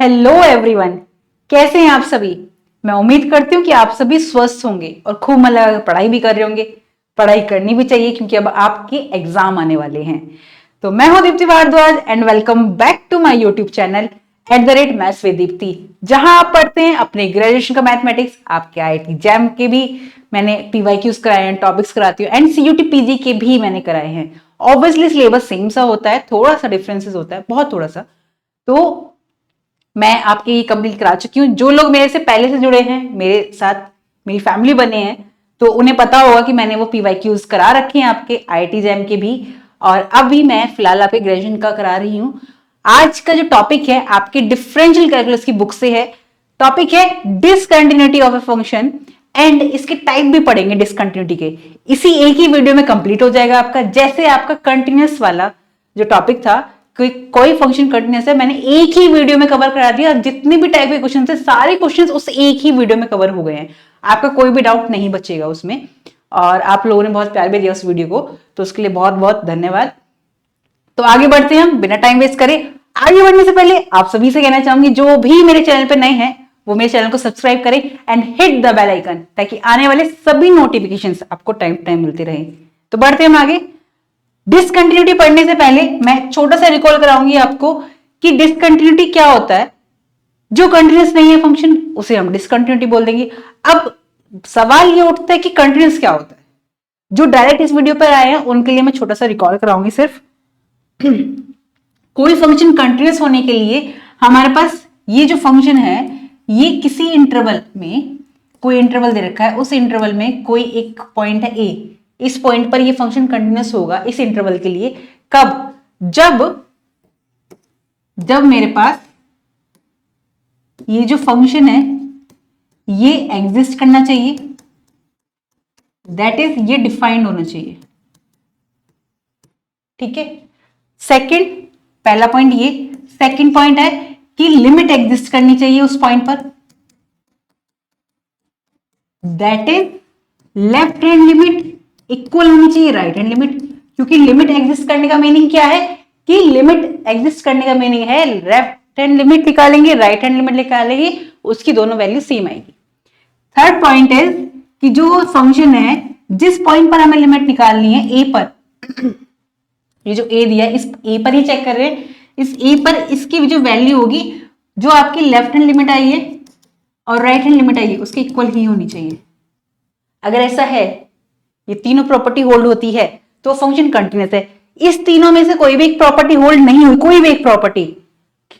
Hello everyone, कैसे हैं आप सभी। मैं उम्मीद करती हूँ कि आप सभी स्वस्थ होंगे और खूब मन लगा पढ़ाई भी कर रहे होंगे। पढ़ाई करनी भी चाहिए क्योंकि अब आपके एग्जाम आने वाले हैं। तो मैं हूं Deepti Bhardwaj and welcome back to my YouTube channel @maths with Deepti, जहां आप पढ़ते हैं अपने ग्रेजुएशन का मैथमेटिक्स। आपके IIT जैम के भी मैंने PYQs कराए हैं, टॉपिक्स कराती हूँ, एंड CUT PG के भी मैंने कराए हैं। ऑब्वियसली सिलेबस सेम सा होता है, थोड़ा सा डिफरेंसेस होता है, बहुत थोड़ा सा। तो मैं आपकी कंप्लीट करा चुकी हूँ। जो लोग मेरे से पहले से जुड़े हैं, मेरे साथ मेरी फैमिली बने हैं, तो उन्हें पता होगा कि मैंने वो PYQs करा रखे हैं आपके IIT जैम के भी। और अभी मैं फिलहाल आपके ग्रेजुएशन का करा रही हूँ। आज का जो टॉपिक है आपके डिफरेंशियल कैलकुलस की बुक से है। टॉपिक है discontinuity of a function, and इसके टाइप भी पढ़ेंगे डिसकंटिन्यूटी के। इसी एक ही वीडियो में कंप्लीट हो जाएगा आपका, जैसे आपका कंटिन्यूस वाला जो टॉपिक था, कोई फंक्शन कंटिन्यूस है, मैंने एक ही वीडियो में कवर करा दिया। जितने भी टाइप के क्वेश्चन थे, सारे क्वेश्चन उस एक ही वीडियो में कवर हो गए हैं। आपका कोई भी डाउट नहीं बचेगा उसमें। और आप लोगों ने बहुत प्यार भी दिया उस वीडियो को, तो उसके लिए बहुत बहुत धन्यवाद। तो आगे बढ़ते हैं हम बिना टाइम वेस्ट करे। आगे बढ़ने से पहले आप सभी से कहना चाहूंगी, जो भी मेरे चैनल पर नए हैं वो मेरे चैनल को सब्सक्राइब करें and hit the bell icon, ताकि आने वाले सभी नोटिफिकेशंस आपको टाइम टाइम मिलते रहे। तो बढ़ते हैं हम आगे। डिसकंटिन्यूटी पढ़ने से पहले मैं छोटा सा रिकॉल कराऊंगी आपको कि डिसकंटिन्यूटी क्या होता है। जो कंटिन्यूस नहीं है फंक्शन, उसे हम डिसकंटिन्यूटी बोल देंगे। अब सवाल ये उठता है कि कंटिन्यूस क्या होता है। जो डायरेक्ट इस वीडियो पर आए हैं उनके लिए मैं छोटा सा रिकॉल कराऊंगी सिर्फ। कोई फंक्शन कंटिन्यूस होने के लिए हमारे पास ये जो फंक्शन है, ये किसी इंटरवल में, कोई इंटरवल दे रखा है, उस इंटरवल में कोई एक पॉइंट है A। इस पॉइंट पर ये फंक्शन कंटिन्यूस होगा इस इंटरवल के लिए। कब? जब मेरे पास ये जो फंक्शन है ये एग्जिस्ट करना चाहिए, दैट इज ये डिफाइंड होना चाहिए। ठीक है। सेकंड, पहला पॉइंट ये। सेकंड पॉइंट है कि लिमिट एग्जिस्ट करनी चाहिए उस पॉइंट पर, that is left hand limit equal होनी चाहिए राइट हैंड लिमिट। क्योंकि लिमिट एग्जिस्ट करने का मीनिंग क्या है कि लिमिट एग्जिस्ट करने का मीनिंग है लेफ्ट हैंड लिमिट निकालेंगे, राइट हैंड लिमिट निकालेंगे, उसकी दोनों वैल्यू सेम आएगी। थर्ड पॉइंट इज कि जो फंक्शन है जिस पॉइंट पर हमें लिमिट निकालनी है A पर, ये जो A दिया है इस A पर ही चेक कर रहे हैं, इस A पर इसकी जो वैल्यू होगी, जो आपकी लेफ्ट हैंड लिमिट आई है और राइट हैंड लिमिट आई है, उसके इक्वल ही होनी चाहिए। अगर ऐसा है, ये तीनों प्रॉपर्टी होल्ड होती है, तो फंक्शन कंटिन्यूस है। इस तीनों में से कोई भी एक प्रॉपर्टी होल्ड नहीं हुई, कोई भी एक प्रॉपर्टी,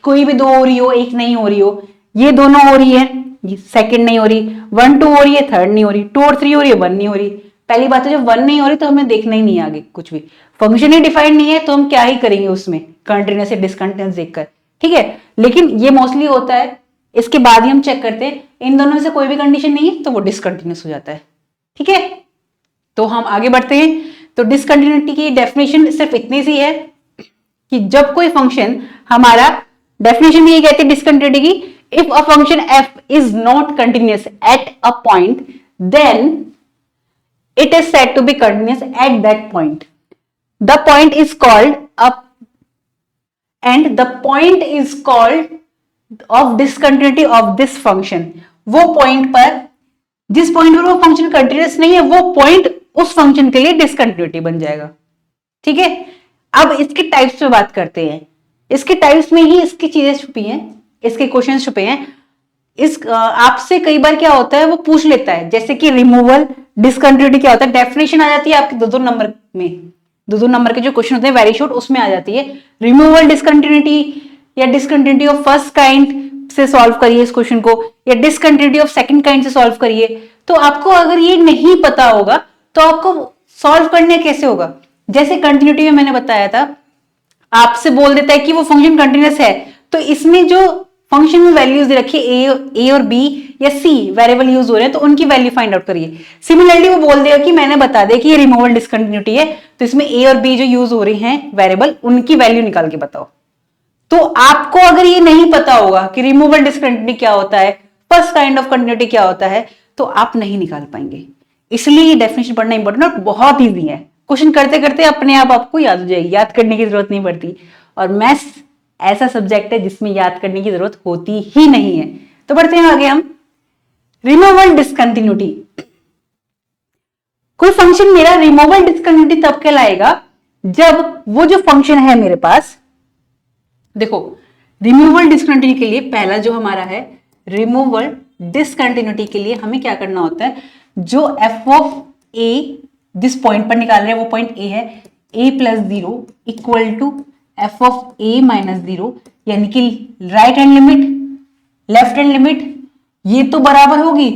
कोई भी दो हो रही हो, एक नहीं हो रही हो, ये दोनों हो रही है, ये सेकंड नहीं हो रही, 1 2 हो रही है, थर्ड नहीं हो रही, 2 और 3 हो रही है, 1 नहीं हो रही। पहली बात है, जब 1 नहीं हो रही तो हमें देखना ही नहीं आगे कुछ भी, फंक्शन ही डिफाइंड नहीं है, तो हम क्या ही करेंगे उसमें कंटिन्यूस या डिसकंटिन्यूस देखकर। ठीक है, लेकिन ये मोस्टली होता है, इसके बाद ही हम चेक करते हैं। इन दोनों में से कोई भी कंडीशन नहीं है तो वो डिसकंटिन्यूस हो जाता है। ठीक है, तो हम आगे बढ़ते हैं। तो डिसकंटिन्यूटी की डेफिनेशन सिर्फ इतनी सी है कि जब कोई फंक्शन हमारा, डेफिनेशन ये कहती है डिसकंटिन्यूटी की, if a function f is not continuous at a point, then it is said to be continuous at that point. The point is called and the point is called of discontinuity of this function. वो point पर, जिस point पर वो function continuous नहीं है, वो point उस function के लिए डिसकंटिन्यूटी बन जाएगा। ठीक है, अब इसके टाइप्स पे बात करते हैं। इसके टाइप्स में ही इसकी चीजें छुपी हैं, इसके क्वेश्चन छुपे हैं। इस आपसे कई बार क्या होता है, वो पूछ लेता है, जैसे कि रिमूवल डिसकंटिन्यूटी क्या होता है, डेफिनेशन आ जाती है आपके 2-2 नंबर में, 2-2 नंबर के जो क्वेश्चन होते हैं वेरी शॉर्ट, उसमें आ जाती है रिमूवल डिसकंटिन्यूटी, या डिसकंटिन्यूटी ऑफ फर्स्ट काइंड से सॉल्व करिए इस क्वेश्चन को, या डिसकंटिन्यूटी ऑफ सेकंड काइंड से सॉल्व करिए। तो आपको अगर ये नहीं पता होगा तो आपको सॉल्व करने कैसे होगा। जैसे कंटिन्यूटी में मैंने बताया था, आपसे बोल देता है कि वो फंक्शन कंटिन्यूस है, तो इसमें जो फंक्शन में वैल्यूज दे रखी है ए और बी या सी वेरिएबल यूज हो रहे हैं, तो उनकी वैल्यू फाइंड आउट करिए। सिमिलरली वो बोल देगा कि मैंने बता दिया कि ये रिमूवल डिसकंटिन्यूटी है, तो इसमें ए और बी जो यूज हो रही हैं वेरिएबल, उनकी वैल्यू निकाल के बताओ। तो आपको अगर ये नहीं पता होगा कि रिमूवल डिसकंटिन्यूटी क्या होता है, फर्स्ट काइंड ऑफ कंटिन्यूटी क्या होता है, तो आप नहीं निकाल पाएंगे। इसलिए ये डेफिनेशन पढ़ना इंपॉर्टेंट और बहुत ईजी है। क्वेश्चन करते करते अपने आप आपको याद हो जाएगी, याद करने की जरूरत नहीं पड़ती। और मैथ्स ऐसा सब्जेक्ट है जिसमें याद करने की जरूरत होती ही नहीं है। तो बढ़ते हैं आगे हम। Removal discontinuity. कोई फंक्शन मेरा रिमूवल डिसकंटिन्यूटी तब कहलाएगा जब वो जो फंक्शन है मेरे पास, देखो रिमूवल डिसकंटिन्यूटी के लिए पहला जो हमारा है, रिमूवल डिसकंटिन्यूटी के लिए हमें क्या करना होता है, जो एफ ऑफ ए जिस पॉइंट पर निकाल रहे हैं वो पॉइंट ए है, a plus 0 equal to f of a minus 0, यानी कि right hand limit left hand limit ये तो बराबर होगी,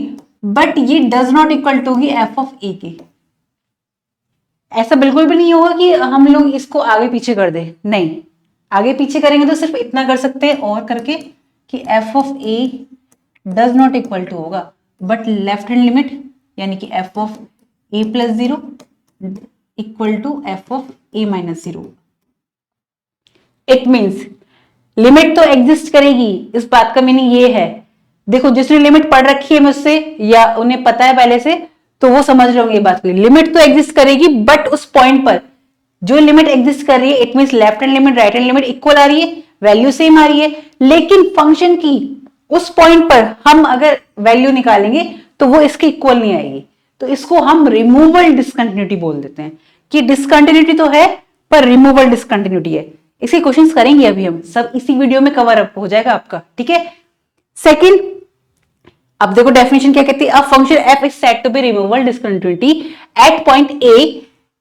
बट ये डज नॉट इक्वल टू होगी एफ ऑफ ए के। ऐसा बिल्कुल भी नहीं होगा कि हम लोग इसको आगे पीछे कर दे, नहीं, आगे पीछे करेंगे तो सिर्फ इतना कर सकते हैं और करके कि f of a does not equal to होगा, बट लेफ्ट हैंड लिमिट यानी कि f of a plus 0 equal to f of a minus 0। It means limit तो एग्जिस्ट करेगी, इस बात का मीनिंग ये है, देखो जिसने लिमिट पढ़ रखी है मुझसे या उन्हें पता है पहले से तो वो समझ रहे होंगे ये बात को, लिमिट तो एग्जिस्ट करेगी बट उस पॉइंट पर जो लिमिट एग्जिस्ट कर रही है, it means left hand limit right hand limit equal आ रही है, वैल्यू सेम आ रही है, लेकिन फंक्शन की उस पॉइंट पर हम अगर वैल्यू निकालेंगे तो वो इसके इक्वल नहीं आएगी, तो इसको हम रिमूवल डिसकंटिन्यूटी बोल देते हैं कि डिसकंटिन्यूटी तो है पर रिमूवल डिसकंटिन्यूटी है। इसके क्वेश्चंस करेंगे अभी हम, सब इसी वीडियो में कवर अप हो जाएगा आपका, ठीक है। सेकंड, अब देखो डेफिनेशन क्या कहती है, a function f is said to be removal discontinuity at point a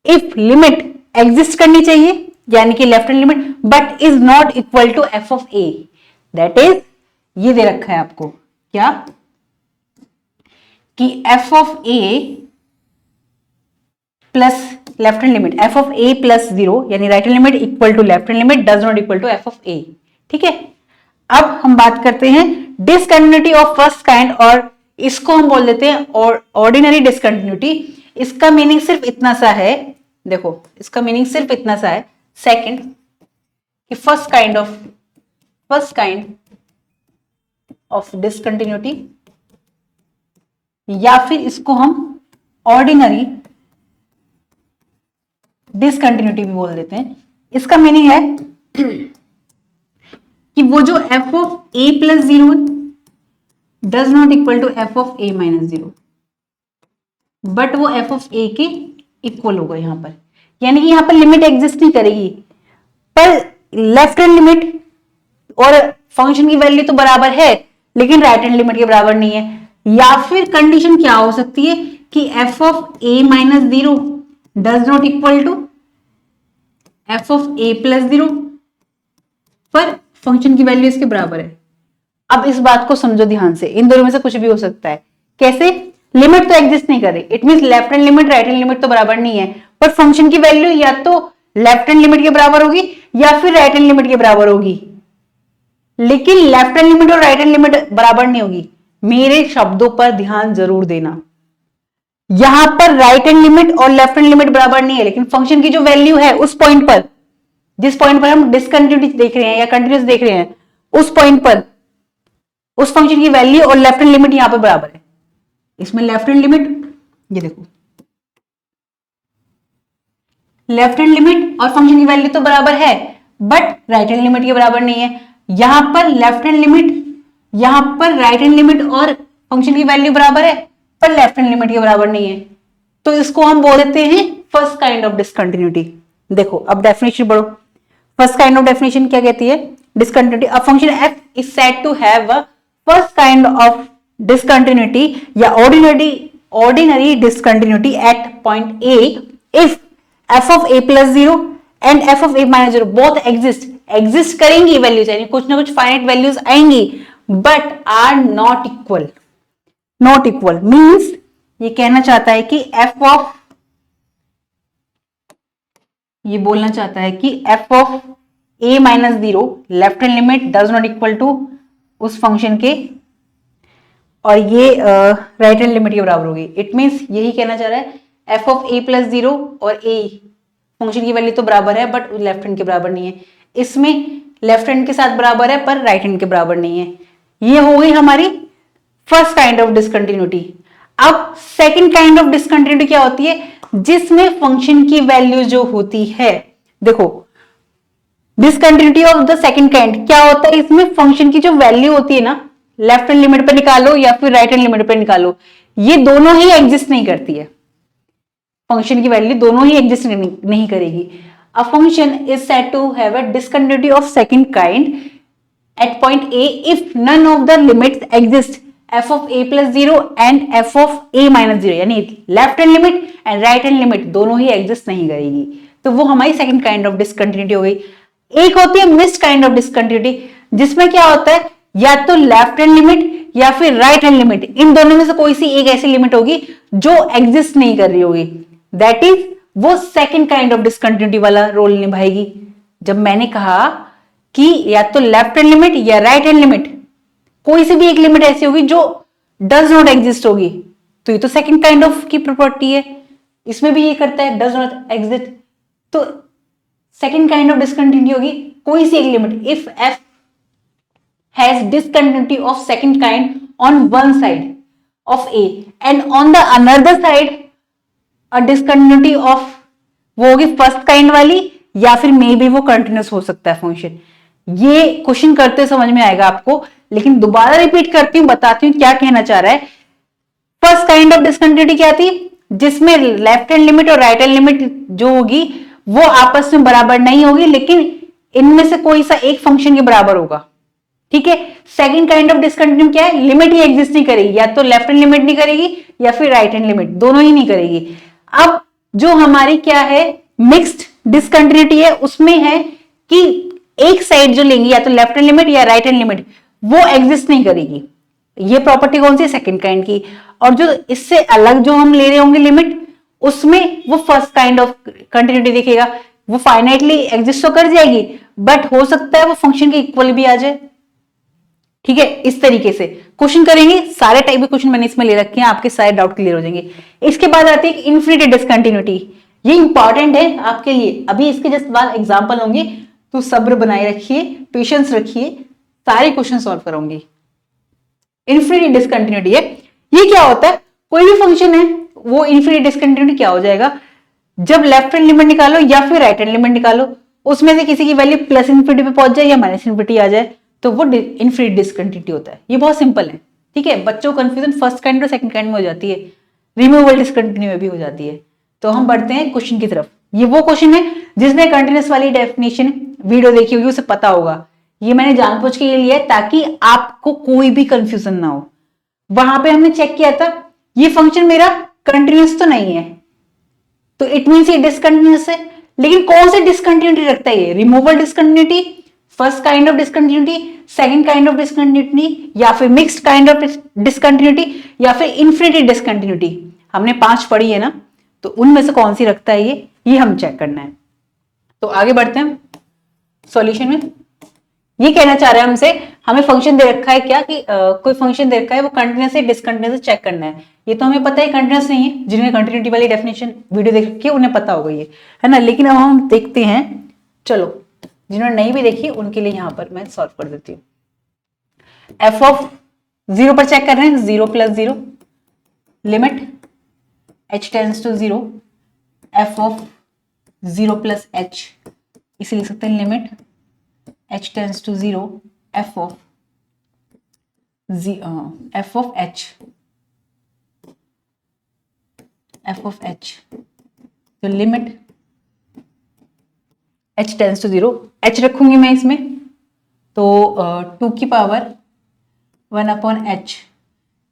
if limit exist करनी चाहिए यानी कि left hand limit, but is not equal to f of a, that is ये दे रखा है आपको क्या कि f of a plus left hand limit f of a plus 0 यानी right hand limit equal to left hand limit does not equal to f of ए, ठीक है। अब हम बात करते हैं डिसकंटिन्यूटी ऑफ फर्स्ट काइंड, और इसको हम बोल देते हैं ऑर्डिनरी डिसकंटिन्यूटी। इसका मीनिंग सिर्फ इतना सा है, देखो इसका मीनिंग सिर्फ इतना सा है, सेकंड कि फर्स्ट काइंड ऑफ डिसकंटिन्यूटी, या फिर इसको हम ऑर्डिनरी डिसकंटिन्यूटी भी बोल देते हैं। इसका मीनिंग है कि वो जो f of a plus 0 does not equal to f of a minus 0, but वो एफ ऑफ ए के इक्वल होगा यहां पर, यानी कि यहां पर लिमिट एग्जिस्ट नहीं करेगी पर लेफ्ट हैंड लिमिट और फंक्शन की वैल्यू तो बराबर है लेकिन राइट हैंड लिमिट के बराबर नहीं है। या फिर कंडीशन क्या हो सकती है कि f of a minus 0 does not equal to f of a plus 0 पर फंक्शन की वैल्यू इसके बराबर है। अब इस बात को समझो ध्यान से, इन दोनों में से कुछ भी हो सकता है। कैसे? लिमिट तो एग्जिस्ट नहीं कर रही, it means left hand limit right hand limit तो बराबर नहीं है, पर फंक्शन की वैल्यू या तो लेफ्ट हैंड लिमिट के बराबर होगी या फिर राइट हैंड लिमिट के बराबर होगी, लेकिन लेफ्ट हैंड लिमिट और राइट हैंड लिमिट बराबर नहीं होगी। मेरे शब्दों पर ध्यान जरूर देना, यहां पर राइट हैंड लिमिट और लेफ्ट हैंड लिमिट बराबर नहीं है, लेकिन फंक्शन की जो वैल्यू है उस पॉइंट पर, जिस पॉइंट पर हम डिसकंटिन्यूटी देख रहे हैं या कंटिन्यूस देख रहे हैं, उस पॉइंट पर उस फंक्शन की वैल्यू और लेफ्ट हैंड लिमिट यहां पर बराबर है। इसमें लेफ्ट हैंड लिमिट, ये देखो लेफ्ट हैंड लिमिट और फंक्शन की वैल्यू तो बराबर है बट राइट हैंड लिमिट के बराबर नहीं है। यहां पर लेफ्ट हैंड लिमिट, यहां पर राइट हैंड लिमिट और फंक्शन की वैल्यू बराबर है पर लेफ्ट हैंड लिमिट के बराबर नहीं है, तो इसको हम बोल देते हैं फर्स्ट काइंड ऑफ डिसकंटिन्यूटी। देखो अब डेफिनेशन पढ़ो, फर्स्ट काइंड ऑफ डेफिनेशन क्या कहती है? Discontinuity, a function f is said to have a first kind of discontinuity या ordinary discontinuity at point a if f of a plus 0 and f of a minus 0 both exist करेंगी values, यानी कुछ ना कुछ finite values आएंगी but are not equal. Not equal means ये कहना चाहता है कि एफ ऑफ, ये बोलना चाहता है कि f of a minus 0 left hand limit does not equal to उस फंक्शन के, और ये राइट हैंड लिमिट के बराबर होगी। इट मीन्स यही कहना चाह रहा है एफ ऑफ ए प्लस 0 और ए फंक्शन की वैल्यू तो बराबर है बट लेफ्ट हैंड के बराबर नहीं है। इसमें लेफ्ट हैंड के साथ बराबर है पर राइट हैंड के बराबर नहीं है। ये हो गई हमारी फर्स्ट काइंड ऑफ डिसकंटिन्यूटी। अब सेकंड काइंड ऑफ डिसकंटिन्यूटी क्या होती है? जिसमें फंक्शन की वैल्यू जो होती है, देखो discontinuity of the second kind क्या होता है, इसमें फंक्शन की जो वैल्यू होती है ना, लेफ्ट हैंड लिमिट पे निकालो या फिर राइट हैंड लिमिट पे निकालो, ये दोनों ही एग्जिस्ट नहीं करती है। फंक्शन की वैल्यू दोनों ही एग्जिस्ट नहीं करेगी। A function is said to have a discontinuity of second kind at point a if none of the limits exist f of a plus 0 and f of a minus 0, यानी left hand limit and right hand limit दोनों ही exist नहीं करेगी, तो वो हमारी second kind of discontinuity हो गई। एक होती है मिक्स्ड काइंड ऑफ डिसकंटिन्यूटी, जिसमें क्या होता है या तो लेफ्ट हैंड लिमिट या फिर राइट हैंड लिमिट, इन दोनों में से कोई सी एक ऐसी लिमिट होगी जो एग्जिस्ट नहीं कर रही होगी, दैट इज वो सेकंड काइंड ऑफ डिसकंटिन्यूटी वाला रोल निभाएगी। जब मैंने कहा कि या तो लेफ्ट हैंड लिमिट या राइट हैंड लिमिट, कोई सी भी एक लिमिट ऐसी होगी जो डज नॉट एग्जिस्ट होगी, तो ये तो सेकंड काइंड ऑफ की प्रॉपर्टी है, इसमें भी ये करता है, डज नॉट एग्जिस्ट। तो सेकंड काइंड ऑफ डिसकंटिन्यूटी होगी कोई सी एक limit if F has discontinuity of second kind on one side of A and on the another side a discontinuity of, वो होगी फर्स्ट काइंड वाली, या फिर मे बी वो कंटिन्यूस हो सकता है फंक्शन। ये क्वेश्चन करते समझ में आएगा आपको, लेकिन दोबारा रिपीट करती हूं, बताती हूं क्या कहना चाह रहा है। फर्स्ट काइंड ऑफ डिसकंटिन्यूटी क्या थी, जिसमें लेफ्ट हैंड लिमिट और राइट हैंड लिमिट जो होगी वो आपस में बराबर नहीं होगी, लेकिन इनमें से कोई सा एक फंक्शन के बराबर होगा, ठीक है। सेकंड काइंड ऑफ डिसकंटिन्यूटी क्या है, लिमिट ही एग्जिस्ट नहीं करेगी, या तो लेफ्ट हैंड लिमिट नहीं करेगी या फिर राइट हैंड लिमिट, दोनों ही नहीं करेगी। अब जो हमारी क्या है मिक्स्ड डिसकंटिन्यूटी है, उसमें है कि एक साइड जो लेंगे या तो लेफ्ट हैंड लिमिट या राइट हैंड लिमिट, वो एग्जिस्ट नहीं करेगी। ये प्रॉपर्टी कौन सी, सेकंड काइंड की। और जो इससे अलग जो हम ले रहे होंगे लिमिट, उसमें वो फर्स्ट काइंड ऑफ कंटिन्यूटी दिखेगा, वो फाइनाइटली एग्जिस्ट तो कर जाएगी, बट हो सकता है वो फंक्शन के इक्वल भी आ जाए, ठीक है। इस तरीके से क्वेश्चन करेंगे, सारे टाइप के क्वेश्चन मैंने इसमें ले रखे हैं, आपके सारे डाउट क्लियर हो जाएंगे। इसके बाद आती है इन्फिनिटी डिसकंटिन्यूटी, ये इंपॉर्टेंट है आपके लिए, अभी इसके जस्ट बाद एग्जाम्पल होंगे, तो सब्र बनाए रखिए, पेशेंस रखिए, सारे क्वेश्चन सॉल्व करूंगी। इन्फिनिटी डिसकंटिन्यूटी है, ये क्या होता है, कोई भी फंक्शन है वो इन्फिनिटी डिसकंटिन्यूटी क्या हो जाएगा, जब लेफ्ट हैंड लिमिट निकालो या फिर राइट हैंड लिमिट निकालो, उसमें से किसी की वैल्यू प्लस इन्फिनिटी पे पहुंच जाए या माइनस इन्फिनिटी आ जाए, तो वो इन्फिनिटी डिसकंटिन्यूटी होता है। ये बहुत सिंपल है, ठीक है। बच्चों को कंफ्यूजन फर्स्ट काइंड और सेकंड काइंड में हो जाती है, रिमूवेबल डिसकंटिन्यूटी में भी हो जाती है। तो हम बढ़ते हैं क्वेश्चन की तरफ। ये वो क्वेश्चन है जिसने कंटिन्यूस वाली डेफिनेशन वीडियो देखी होगी, उसे पता होगा। ये मैंने जानबूझ के लिए लिया है ताकि आपको कोई भी कंफ्यूजन ना हो। वहां पे हमने चेक किया था ये फंक्शन मेरा कंटिन्यूस तो नहीं है, तो इट मींस ये डिसकंटिन्यूस है, लेकिन कौन सी डिसकंटिन्यूटी रखता है ये, removable discontinuity, first kind of discontinuity, second kind of discontinuity, या फिर मिक्स्ड काइंड ऑफ डिसकंटिन्यूटी, या फिर इन्फिनिटी डिसकंटिन्यूटी। हमने 5 पढ़ी है ना, तो उनमें से कौन सी रखता है ये हम चेक करना है। तो आगे बढ़ते हैं सॉल्यूशन में। ये कहना चाह रहे हैं हमसे, हमें फंक्शन दे रखा है क्या कि कोई फंक्शन दे रखा है, वो कंटिन्यूस है डिसकंटिन्यूस है चेक करना है। ये तो हमें पता है कंटिन्यूस नहीं है, जिन्होंने कंटिन्यूटी वाली डेफिनेशन वीडियो देख रखी है उन्हें पता होगा ये, है ना। लेकिन अब हम देखते हैं, चलो जिन्होंने नहीं भी देखी उनके लिए यहां पर मैं सॉल्व कर देती हूँ। एफ ऑफ 0 पर चेक कर रहे हैं, 0 + 0 limit h tends to 0, f of 0 + h, इसे लिख सकते हैं limit h tends to 0, f of h, f of h, तो limit h tends to 0, h रखूंगी मैं इसमें, तो 2 की पावर 1/h।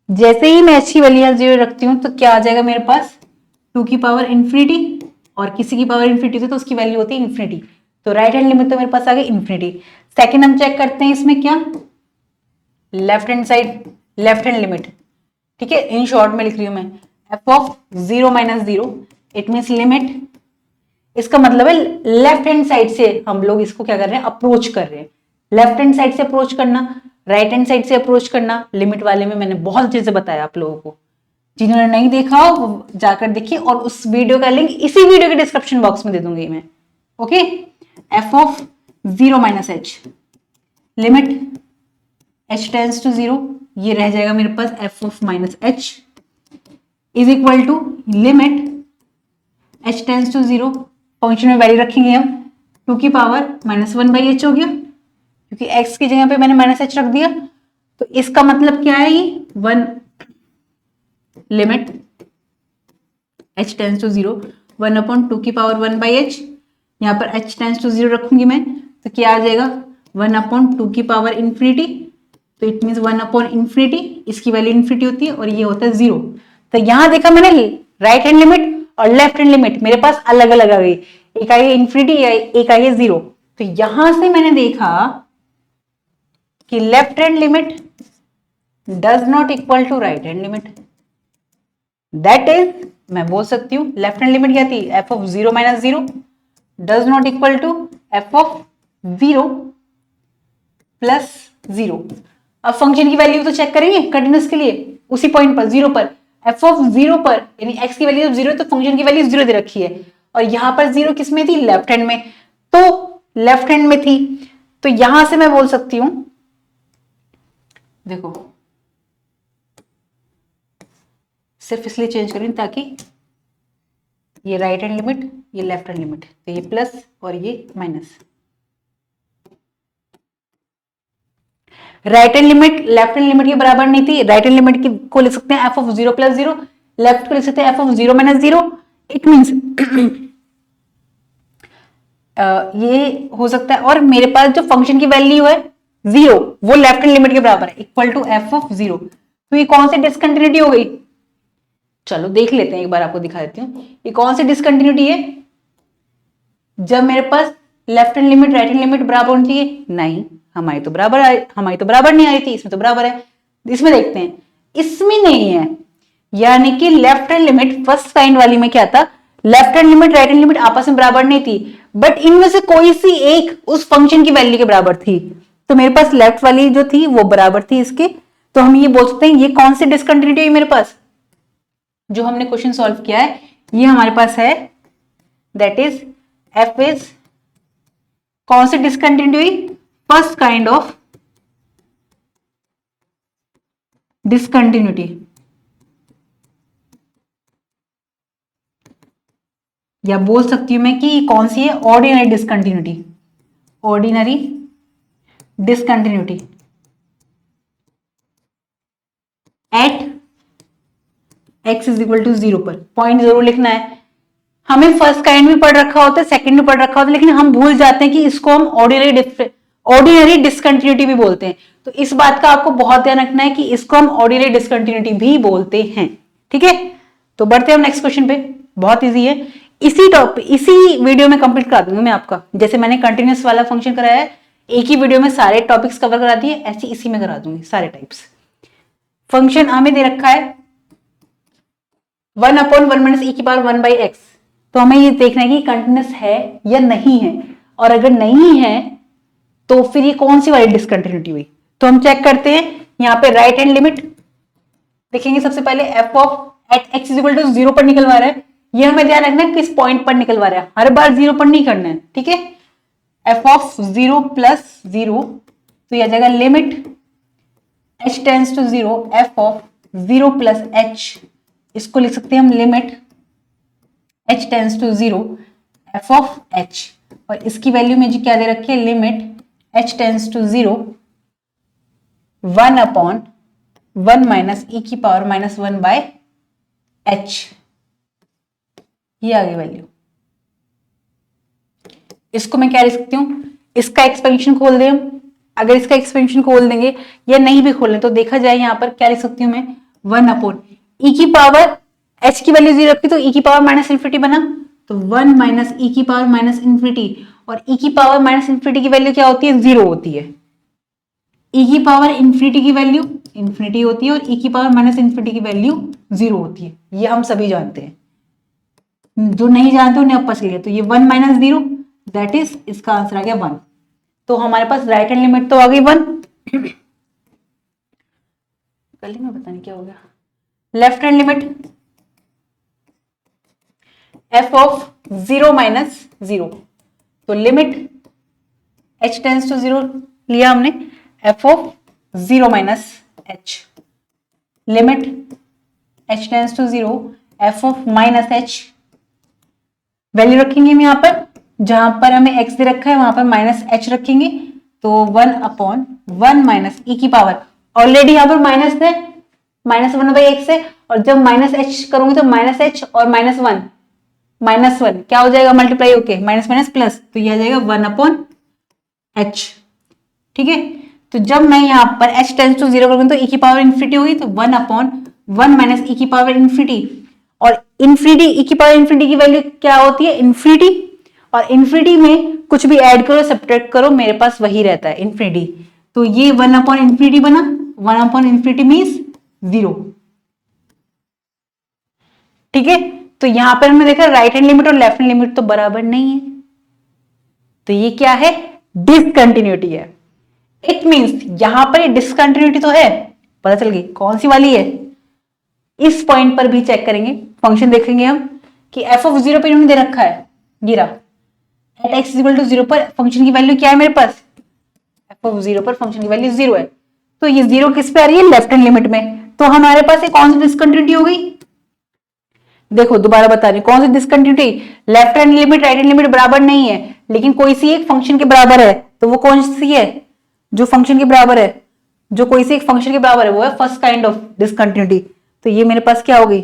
जैसे ही मैं h की वैल्यू 0 रखती हूँ तो क्या आ जाएगा मेरे पास, 2 की पावर इन्फिनिटी, और किसी की पावर इन्फिनिटी थी तो उसकी वैल्यू होती है इन्फिनिटी, तो राइट हैंड लिमिट तो मेरे पास आ गई इन्फिनिटी। सेकंड हम चेक करते हैं इसमें क्या, left hand side left hand limit, ठीक है। इन शॉर्ट में लिख रही हूं मैं F of 0 - 0, it means limit, इसका मतलब है लेफ्ट हैंड साइड से हम लोग इसको क्या कर रहे हैं, अप्रोच कर रहे हैं। लेफ्ट हैंड साइड से अप्रोच करना, राइट हैंड साइड से अप्रोच करना, लिमिट वाले में मैंने बहुत अच्छे से बताया आप लोगों को, जिन्होंने नहीं देखा हो वो जाकर देखिए, और उस वीडियो का लिंक इसी वीडियो के डिस्क्रिप्शन बॉक्स में दे दूंगी मैं, okay. F of 0 - h, limit h tends to 0, ये रह जाएगा मेरे पास f of -h is equal to limit h tends to 0, function में वैल्यू रखेंगे हम टू की पावर -1/h हो गया, क्योंकि x की जगह पे मैंने -h रख दिया। तो इसका मतलब क्या है, ये 1 लिमिट h टेंस टू 0 1/2 की पावर 1/h, यहाँ पर h टेंस टू 0 रखूंगी मैं, तो क्या आ जाएगा 1/2 की पावर इंफिनिटी। तो इट मीन 1/इंफिनिटी, इसकी वैल्यू इंफिनिटी होती है और ये होता है 0। तो यहां देखा मैंने राइट हैंड लिमिट और लेफ्ट हैंड लिमिट मेरे पास अलग अलग आ गई, एक आई है इंफिनिटी, एक आई है 0। तो यहां से मैंने देखा कि left hand limit does not equal to right hand limit. That is, मैं बोल सकती हूँ लेफ्ट हैंड लिमिट क्या थी, f(0 - 0) does not equal to f(0 + 0)। अब फंक्शन की वैल्यू तो चेक करेंगे कंटिन्यूस के लिए, उसी पॉइंट पर 0 पर, f(0) पर, यानी x की वैल्यू 0 तो फंक्शन की वैल्यू 0 दे रखी है, और यहां पर 0 किस में थी, लेफ्ट हैंड में, तो लेफ्ट हैंड में थी। तो यहां से मैं बोल सकती हूं, देखो सिर्फ इसलिए चेंज करें ताकि ये राइट हैंड लिमिट, ये लेफ्ट हैंड लिमिट, तो ये प्लस और ये minus. Right hand limit left hand limit के बराबर नहीं थी, राइट हैंड लिमिट की को लिख सकते हैं f(0 + 0), लेफ्ट को लिख सकते हैं f(0 - 0). इट मींस ये हो सकता है, और मेरे पास जो फंक्शन की वैल्यू है 0 वो लेफ्ट हैंड लिमिट के बराबर है, इक्वल टू f(0). तो ये कौन सी डिसकंटिन्यूटी हो गई, चलो देख लेते हैं, एक बार आपको दिखा देती हूँ ये कौन सी डिसकंटिन्यूटी है। जब मेरे पास left hand limit right hand limit बराबर होनी चाहिए, नहीं हमारी तो बराबर नहीं आई थी, इसमें तो बराबर है। इसमें देखते हैं, इसमें नहीं है, यानी कि left hand limit first kind वाली में क्या था, left hand limit right hand limit आपस में बराबर नहीं थी, बट इनमें से कोई सी एक उस फंक्शन की वैल्यू के बराबर थी। तो मेरे पास लेफ्ट वाली जो थी वो बराबर थी इसके, तो हम ये बोल सकते हैं ये कौन सी डिसकंटिन्यूटी है मेरे पास, जो हमने क्वेश्चन सॉल्व किया है ये हमारे पास है, दैट इज f इज कौन सी discontinuity, first kind of discontinuity, या बोल सकती हूं मैं कि कौन सी है, ordinary discontinuity, ordinary discontinuity at x = 0 पर। पॉइंट जरूर लिखना है, हमें फर्स्ट काइंड भी पढ़ रखा होता है, सेकंड भी पढ़ रखा होता है, लेकिन हम भूल जाते हैं कि इसको हम ऑर्डिनरी डिसकंटिन्यूटी भी बोलते हैं। तो इस बात का आपको बहुत ध्यान रखना है कि इसको हम ऑर्डिनरी डिसकंटिन्यूटी भी बोलते हैं, ठीक है। तो बढ़ते हैं हम नेक्स्ट क्वेश्चन पे, बहुत इजी है, इसी वीडियो में कंप्लीट करा दूंगा मैं आपका, जैसे मैंने कंटिन्यूस वाला फंक्शन कराया है, एक ही वीडियो में सारे टॉपिक्स कवर करा दिए, ऐसे इसी में करा दूंगी सारे टाइप्स। फंक्शन हमें दे रखा है 1/1 - e⁻1/x, तो हमें ये देखना है कि कंटिन्यूस है या नहीं है, और अगर नहीं है तो फिर ये कौन सी वाली डिसकंटिन्यूटी हुई। तो हम चेक करते हैं, यहाँ पे राइट हैंड लिमिट देखेंगे, सबसे पहले f(x = 0 पर निकलवा रहा है, ये हमें ध्यान रखना है किस पॉइंट पर निकलवा रहा है, हर बार 0 पर नहीं करना है, ठीक है। f(0 + 0), तो यह जाएगा limit h tends to 0 f(0 + h), इसको लिख सकते हैं हम limit h tends to 0 f(h), और इसकी वैल्यू में जी क्या दे रखी है, limit h tends to 0 1/1 - e⁻1/h, ये आ गई वैल्यू। इसको मैं क्या लिख सकती हूं, इसका एक्सपेंशन खोल दें, अगर इसका एक्सपेंशन खोल देंगे या नहीं भी खोलें तो देखा जाए यहाँ पर क्या लिख सकती हूँ मैं, 1/e⁻, h की वैल्यू 0 रखी तो e⁻∞ बना, तो 1 - e⁻∞, और e⁻∞ की वैल्यू क्या होती है, 0 होती है, e⁻∞ की वैल्यू इंफिनिटी होती है और e⁻∞ की वैल्यू 0 होती है, ये हम सभी जानते हैं, जो नहीं जानते उन्हें अब पता चल गया। तो ये 1 - 0, दैट इज, इसका आंसर आ गया 1। तो हमारे पास राइट हैंड लिमिट तो आ गई 1, गली में पता नहीं क्या हो गया, लेफ्ट हैंड लिमिट f(0 - 0), तो लिमिट h टेंस टू 0 लिया हमने, f(0 - h), limit h tends to 0 f(-h), value रखेंगे हम यहाँ पर जहां पर हमें x दे रखा है वहां पर माइनस h रखेंगे, तो 1/1 माइनस e की पावर, ऑलरेडी यहाँ पर माइनस है, -1/x है, और जब माइनस h करूंगी तो माइनस h और -1 -1 क्या हो जाएगा, मल्टीप्लाई होके माइनस माइनस प्लस, तो यह आ जाएगा 1/h। ठीक है, तो जब मैं यहाँ पर h टेंस टू 0 करूंगी तो e की पावर इन्फिनिटी होगी, तो 1/1 माइनस e की पावर इन्फिनिटी, और इन्फिनिटी e की पावर इन्फिनिटी की वैल्यू क्या होती है, इन्फिनिटी, और इन्फिनिटी में कुछ भी ऐड करो सब्ट्रैक्ट करो मेरे पास वही रहता है इन्फिनिटी, तो ये 1/इन्फिनिटी बना, 1/इन्फिनिटी मीन्स 0। ठीक है, तो यहां पर हमने देखा राइट हैंड लिमिट और लेफ्ट हैंड लिमिट तो बराबर नहीं है, तो ये क्या है, डिसकंटिन्यूटी है। इट मींस यहां पर ये डिसकंटिन्यूटी तो है, पता चल गई कौन सी वाली है, इस पॉइंट पर भी चेक करेंगे, फंक्शन देखेंगे हम कि एफ ऑफ 0 पे इन्होंने दे रखा है, गिरा एट एक्स इक्वल टू 0 पर फंक्शन की वैल्यू क्या है मेरे पास, एफ ऑफ 0 पर फंक्शन की वैल्यू 0 है, तो ये 0 किस पे आ रही है, लेफ्ट हैंड लिमिट में, तो हमारे पास एक कौन सी डिसकंटिन्यूटी हो गई, देखो दोबारा बता रही हूं कौन सी discontinuity, left hand limit right hand limit बराबर नहीं है, लेकिन कोई सी एक फंक्शन के बराबर है, तो वो कौन सी है, जो फंक्शन के बराबर है, जो कोई सी एक फंक्शन के बराबर है वो है फर्स्ट काइंड ऑफ डिसकंटिन्यूटी, तो ये मेरे पास क्या हो गई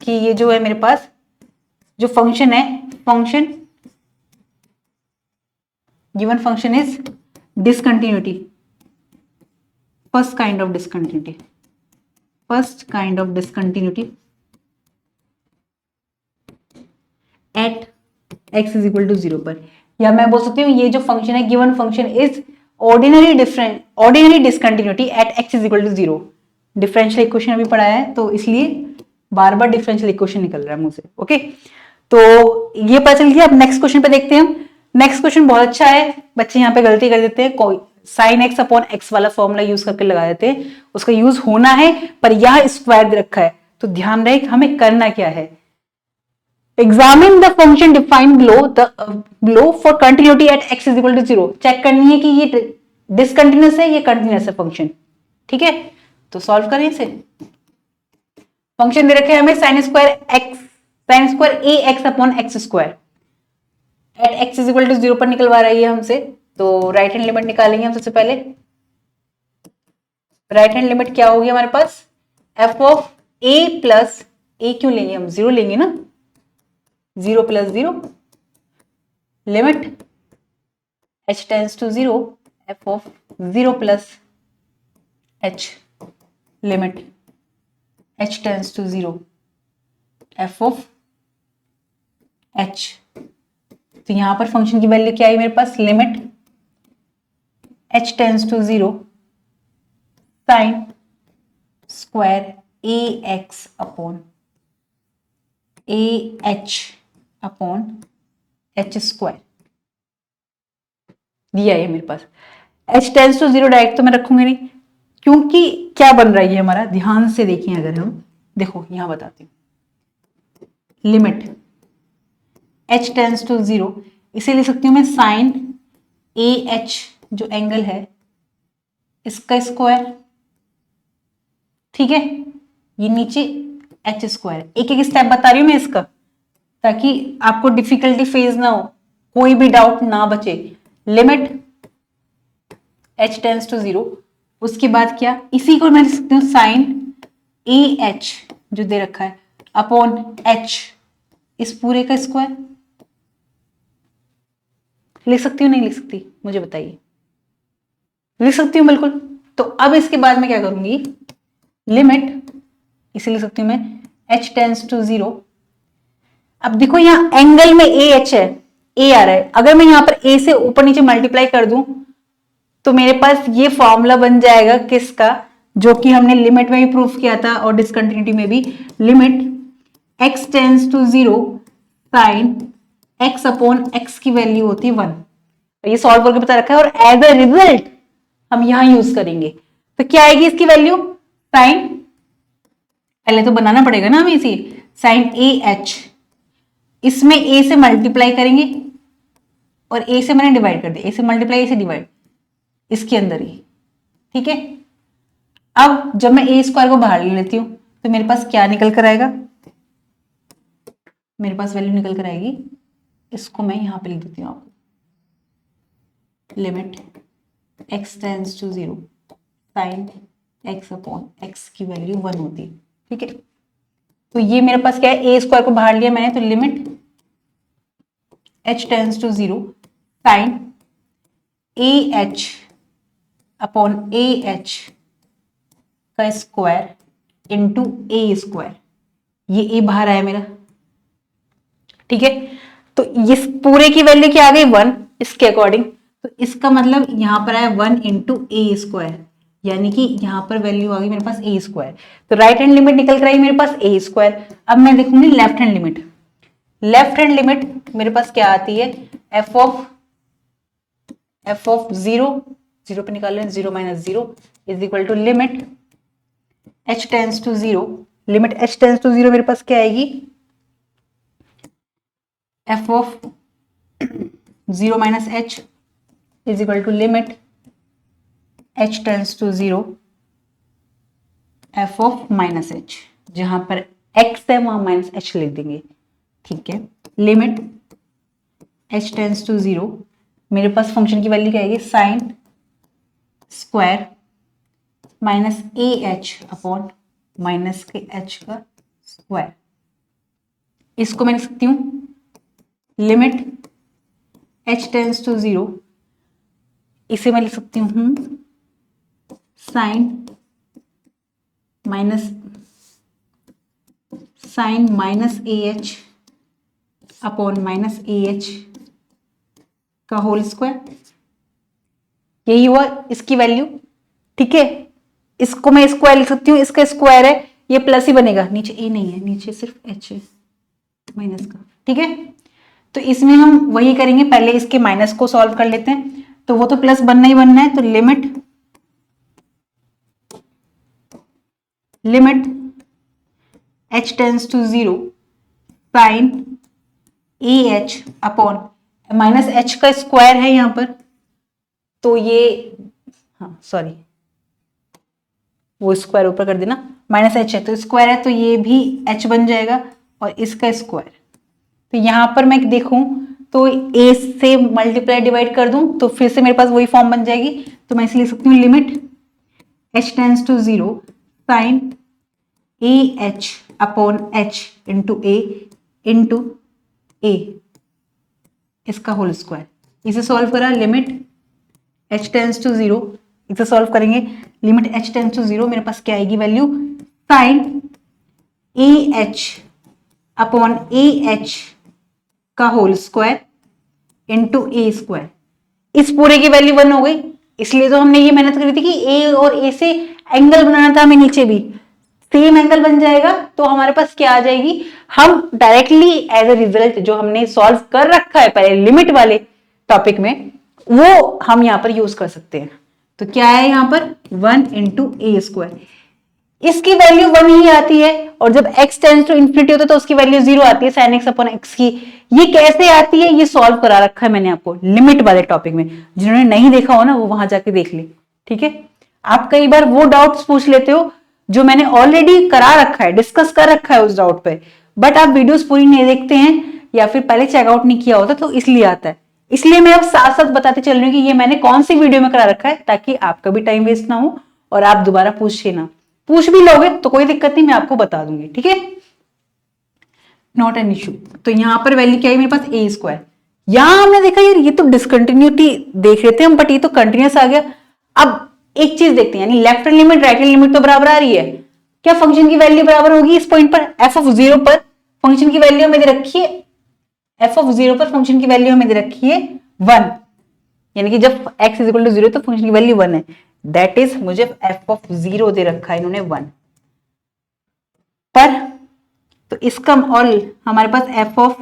कि ये जो है मेरे पास जो फंक्शन है, function given function is discontinuity, first kind of discontinuity, first kind of discontinuity at x is equal to 0 पर, या मैं बोल सकती हूँ ये जो फंक्शन है given function is ordinary discontinuity at x is equal to 0। Differential equation अभी पढ़ाया है तो इसलिए बार बार डिफरेंशियल इक्वेशन निकल रहा है मुझसे, ओके। तो ये पता चल गया, अब नेक्स्ट क्वेश्चन पे देखते हैं हम। नेक्स्ट क्वेश्चन बहुत अच्छा है, बच्चे यहाँ पे गलती कर देते हैं, कोई साइन एक्स अपॉन एक्स वाला फॉर्मूला यूज करके लगा देते हैं, उसका यूज होना है पर यह स्क्वायर दे रखा है, तो ध्यान रहे हमें करना क्या है, examine the function defined below for continuity at x is equal to 0, check करनी है कि ये डिसकंटिन्यूअस है, ये कंटिन्यूअस है फंक्शन, ठीक है। तो सॉल्व करें इसे, फंक्शन दे रखे हैं हमें sine square a x upon x square at x is equal to 0 पर निकलवा रही है हमसे, तो राइट हैंड लिमिट निकालेंगे हम सबसे पहले। राइट हैंड लिमिट क्या होगी हमारे पास, f of a plus a क्यों लेंगे हम, 0 लेंगे ना, 0 plus 0 limit h tends to 0 f of 0 plus h limit h tends to 0 f of h, तो यहां पर फंक्शन की वैल्यू क्या है मेरे पास, limit h tends to 0 sine square a x upon a h upon h square दिया है मेरे पास। h टेंस टू 0 डायरेक्ट तो मैं रखूंगी नहीं, क्योंकि क्या बन रहा है ये हमारा, ध्यान से देखिए, अगर हम देखो यहां बताती हूं, लिमिट h टेंस टू 0, इसे लिख सकती हूं मैं साइन ए एच जो एंगल है इसका स्क्वायर, ठीक है, ये नीचे एच स्क्वायर, एक एक स्टेप बता रही हूं मैं इसका ताकि आपको डिफिकल्टी फेज ना हो, कोई भी डाउट ना बचे। लिमिट h टेंस टू 0, उसके बाद क्या, इसी को मैं लिख सकती हूँ साइन ए एच जो दे रखा है अपॉन h, इस पूरे का स्क्वायर लिख सकती हूँ नहीं लिख सकती, मुझे बताइए, लिख सकती हूँ बिल्कुल। तो अब इसके बाद मैं क्या करूंगी, लिमिट इसे लिख सकती हूँ मैं h टेंस टू 0, अब देखो यहां एंगल में ए एच है, ए आ रहा है, अगर मैं यहां पर ए से ऊपर नीचे मल्टीप्लाई कर दूं तो मेरे पास ये फॉर्मूला बन जाएगा किसका, जो कि हमने लिमिट में भी प्रूफ किया था और डिसकंटिन्यूटी में भी, limit x tends to 0 sine x upon x की वैल्यू होती है 1, तो ये सॉल्व करके बता रखा है, और एज अ रिजल्ट हम यहां यूज करेंगे, तो क्या आएगी इसकी वैल्यू, साइन, पहले तो बनाना पड़ेगा ना हमें इसी, साइन ए एच, इसमें a से मल्टीप्लाई करेंगे और a से मैंने डिवाइड कर दिया, a से मल्टीप्लाई a से डिवाइड, इसके अंदर ही, ठीक है। अब जब मैं a स्क्वायर को बाहर ले लेती हूं तो मेरे पास क्या निकल कर आएगा, मेरे पास वैल्यू निकल कर आएगी इसको मैं यहां पे लिख देती हूँ आपको, limit x tends to 0 sine x upon x की वैल्यू 1 होती है। ठीक है, तो ये मेरे पास क्या है, ए स्क्वायर को बाहर लिया मैंने, तो limit h tends to 0 sine AH upon AH का स्क्वायर इंटू ए स्क्वायर, ये ए बाहर आया मेरा। ठीक है, तो इस पूरे की वैल्यू क्या आ गई 1 इसके अकॉर्डिंग, तो इसका मतलब यहां पर आया 1 इंटू ए स्क्वायर, यानी कि यहां पर वैल्यू आ गई मेरे पास ए स्क्वायर। तो राइट हैंड लिमिट निकल कर आई मेरे पास ए स्क्वायर। अब मैं देखूंगी left hand limit. Left hand limit मेरे पास क्या आती है, एफ ऑफ 0 पे निकाल लें, 0 minus 0 is equal to limit h tends to 0, limit h tends to 0 मेरे पास क्या आएगी, f of 0 minus h is equal to limit h tends to 0 f of minus h, जहां पर x है वहां माइनस h लिख देंगे। ठीक है, लिमिट h टेंड्स टू 0, मेरे पास फंक्शन की वैल्यू क्या आएगी, sine square minus a h upon minus के h का स्क्वायर। इसको मैं लिख सकती हूं लिमिट h टेंड्स टू 0, इसे मैं लिख सकती हूं sine minus a h upon minus a h का होल स्क्वायर, यही हुआ इसकी वैल्यू। ठीक है, इसको मैं स्क्वायर लिख सकती हूँ, इसका स्क्वायर है, ये प्लस ही बनेगा, नीचे ए नहीं है, नीचे सिर्फ एच है माइनस का। ठीक है, तो इसमें हम वही करेंगे, पहले इसके माइनस को सॉल्व कर लेते हैं, तो वो तो प्लस बनना ही बनना है। तो limit h tends to 0 sine a h upon minus h का स्क्वायर है यहां पर, तो ये हाँ सॉरी वो स्क्वायर ऊपर कर देना, माइनस h है तो स्क्वायर है, तो ये भी h बन जाएगा और इसका स्क्वायर। तो यहां पर मैं देखूं तो a से मल्टीप्लाई डिवाइड कर दूं तो फिर से मेरे पास वही फॉर्म बन जाएगी, तो मैं इसलिए लिख सकती हूँ limit h tends to 0 sine a h upon h into a इसका होल स्क्वायर। इसे सॉल्व करा, लिमिट h टेंड्स टू 0, इसे सॉल्व करेंगे, लिमिट h टेंड्स टू 0, मेरे पास क्या आएगी value, sine a h upon a h का whole square into a square. इस पूरे की वैल्यू 1 हो गई, इसलिए तो हमने ये मेहनत करी थी कि a और a से एंगल बनाना था हमें, नीचे भी सेम एंगल बन जाएगा, तो हमारे पास क्या आ जाएगी, हम डायरेक्टली एज अ रिजल्ट जो हमने सॉल्व कर रखा है पहले लिमिट वाले टॉपिक में, वो हम यहां पर यूज कर सकते हैं। तो क्या है यहां पर 1 इंटू ए स्क्वायर, इसकी वैल्यू 1 ही आती है, और जब x टेंड्स टू इंफिनिटी होता है तो उसकी वैल्यू 0 आती है, sin x अपॉन x की। ये कैसे आती है, ये सॉल्व करा रखा है मैंने आपको लिमिट वाले टॉपिक में, जिन्होंने नहीं देखा हो ना वो वहां जाके देख ले। ठीक है, आप कई बार वो डाउट्स पूछ लेते हो जो मैंने ऑलरेडी करा रखा है, डिस्कस कर रखा है उस डाउट पे, बट आप वीडियोस पूरी नहीं देखते हैं या फिर पहले चेकआउट नहीं किया होता, तो इसलिए आता है। इसलिए मैं अब साथ साथ बताते चल रही हूँ कि ये मैंने कौन सी वीडियो में करा रखा है, ताकि आपका भी टाइम वेस्ट ना हो और आप दोबारा पूछिए ना, पूछ भी लोगे तो कोई दिक्कत नहीं, मैं आपको बता दूंगी। ठीक है, नॉट एन इश्यू। तो यहां पर वैल्यू क्या है मेरे पास ए स्क्वायर, यहां हमने देखा यार ये तो डिसकंटिन्यूटी देख रहे थे हम, बट ये तो कंटिन्यूस आ गया। अब एक चीज देखते हैं, यानी left hand limit right hand limit तो बराबर आ रही है, क्या फंक्शन की वैल्यू बराबर होगी इस पॉइंट पर, एफ ऑफ 0 पर फंक्शन की वैल्यू हमें दे रखी है, एफ ऑफ 0 पर फंक्शन की वैल्यू हमें दे रखी है 1, यानी कि जब x इज इक्वल टू 0 तो फंक्शन की वैल्यू 1 है, दैट इज मुझे f ऑफ 0 दे रखा है इन्होंने 1 पर, तो इसका और हमारे पास f of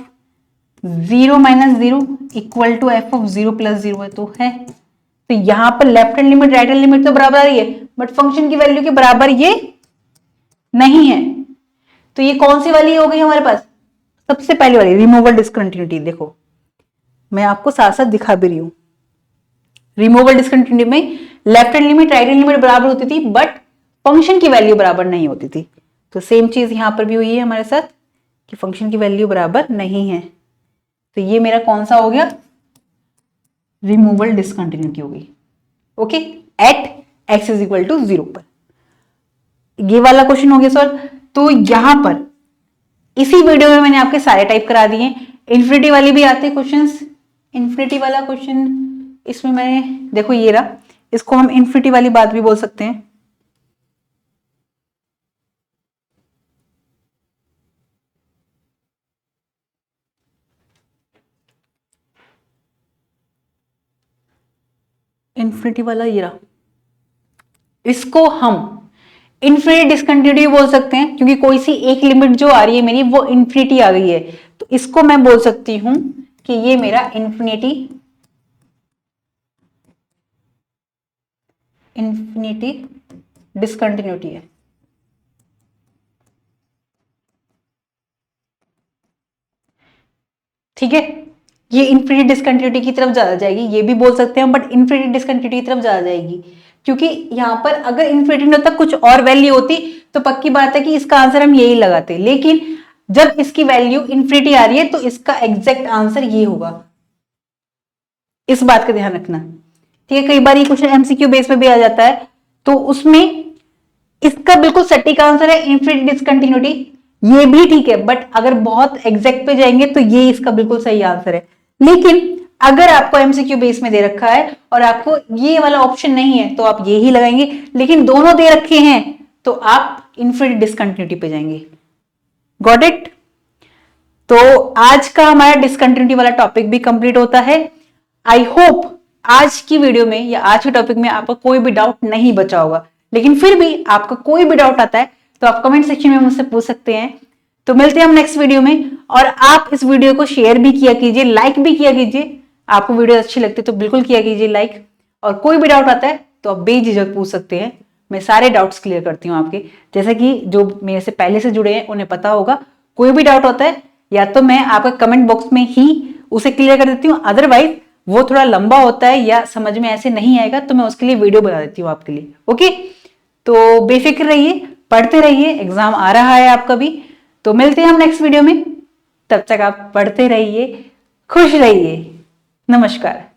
0 minus 0 equal to f of 0 plus 0 है, तो है, तो यहां पर left hand limit right hand limit तो बराबर आ रही है, बट फंक्शन की वैल्यू के बराबर ये नहीं है, तो ये कौन सी वाली हो गई हमारे पास, सबसे पहली वाली रिमूवल डिसकंटिन्यूटी। देखो मैं आपको साथ साथ दिखा भी रही हूं, रिमूवल डिसकंटिन्यूटी में left hand limit right hand limit बराबर होती थी, बट फंक्शन की वैल्यू बराबर नहीं होती थी। तो सेम चीज यहां पर भी हुई है हमारे साथ कि फंक्शन की वैल्यू बराबर नहीं है, तो ये मेरा कौन सा हो गया, रिमूवल डिसकंटिन्यूटी होगी। Okay, at x is equal to 0 पर। ये वाला क्वेश्चन हो गया सर। तो यहां पर इसी वीडियो में मैंने आपके सारे टाइप करा दिए। इन्फिनिटी वाली भी आते क्वेश्चंस। इन्फिनिटी वाला क्वेश्चन इसमें मैंने, देखो ये रहा, इसको हम इन्फिनिटी वाली बात भी बोल सकते हैं। इन्फिनिटी वाला ये रहा, इसको हम इन्फिनिटी डिसकंटिन्यूटी बोल सकते हैं, क्योंकि कोई सी एक लिमिट जो आ रही है मेरी वो इन्फिनिटी आ गई है, तो इसको मैं बोल सकती हूं कि ये मेरा इन्फिनिटी डिसकंटिन्यूटी है। ठीक है, ये इन्फिनिटी डिसकंटिन्यूटी की तरफ ज्यादा जाएगी, ये भी बोल सकते हैं, बट इन्फिनिटी डिसकंटिन्यूटी की तरफ ज्यादा जाएगी, क्योंकि यहां पर अगर इन्फिनिटी तक कुछ और वैल्यू होती तो पक्की बात है कि इसका आंसर हम यही लगाते, लेकिन जब इसकी वैल्यू इन्फिनिटी आ रही है तो इसका एग्जैक्ट आंसर ये होगा। इस बात का ध्यान रखना। ठीक है, कई बार ये क्वेश्चन एमसीक्यू बेस पे भी आ जाता है, तो उसमें इसका बिल्कुल सटीक आंसर है इन्फिनिटी डिसकंटिन्यूटी, ये भी ठीक है, बट अगर बहुत एग्जैक्ट पे जाएंगे तो ये इसका बिल्कुल सही आंसर है। लेकिन अगर आपको एमसीक्यू बेस में दे रखा है और आपको ये वाला ऑप्शन नहीं है तो आप ये ही लगाएंगे, लेकिन दोनों दे रखे हैं तो आप इन्फिनिटी डिसकंटिन्यूटी पे जाएंगे। Got it? तो आज का हमारा डिसकंटिन्यूटी वाला टॉपिक भी कंप्लीट होता है। आई होप आज की वीडियो में या आज के टॉपिक में आपका कोई भी डाउट नहीं बचा होगा, लेकिन फिर भी आपका कोई भी डाउट आता है तो आप कमेंट सेक्शन में मुझसे पूछ सकते हैं। तो मिलते हैं हम नेक्स्ट वीडियो में, और आप इस वीडियो को शेयर भी किया कीजिए, लाइक भी किया कीजिए। आपको वीडियो अच्छी लगती है तो बिल्कुल किया कीजिए लाइक, और कोई भी डाउट आता है तो आप बेझिझक पूछ सकते हैं, मैं सारे डाउट्स क्लियर करती हूँ आपके। जैसे कि जो मेरे से पहले से जुड़े हैं उन्हें पता होगा, कोई भी डाउट होता है या तो मैं आपका कमेंट बॉक्स में ही उसे क्लियर कर देती हूँ, अदरवाइज वो थोड़ा लंबा होता है या समझ में ऐसे नहीं आएगा तो मैं उसके लिए वीडियो बना देती हूँ आपके लिए। ओके, तो बेफिक्र रहिए, पढ़ते रहिए, एग्जाम आ रहा है आपका भी। तो मिलते हैं हम नेक्स्ट वीडियो में, तब तक आप पढ़ते रहिए, खुश रहिए। नमस्कार।